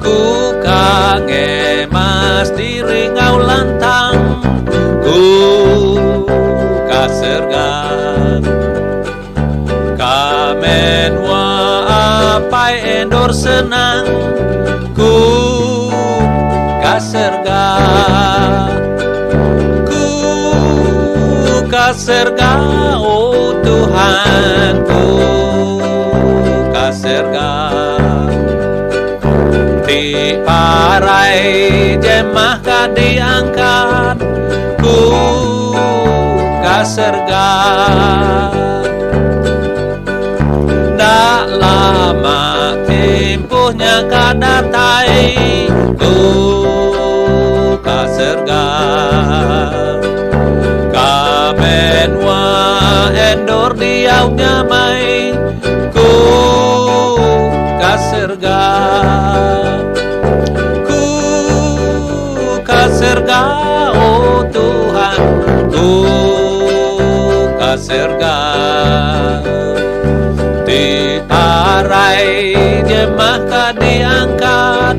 Ku kangen mas diri ngau lantang, ku kasergan kamen wa apai endor senang, ku kasergan ku kasergan oh Tuhan, ku kasergan di parai jemah ka diangkat, ku kasergan ndak lama tempuhnya kadatai, ku kasergan kamen wa endor diau nyamai, ku kasergan ku kasergan oh Tuhan, ku kasergan di arai jemah ka diangkat,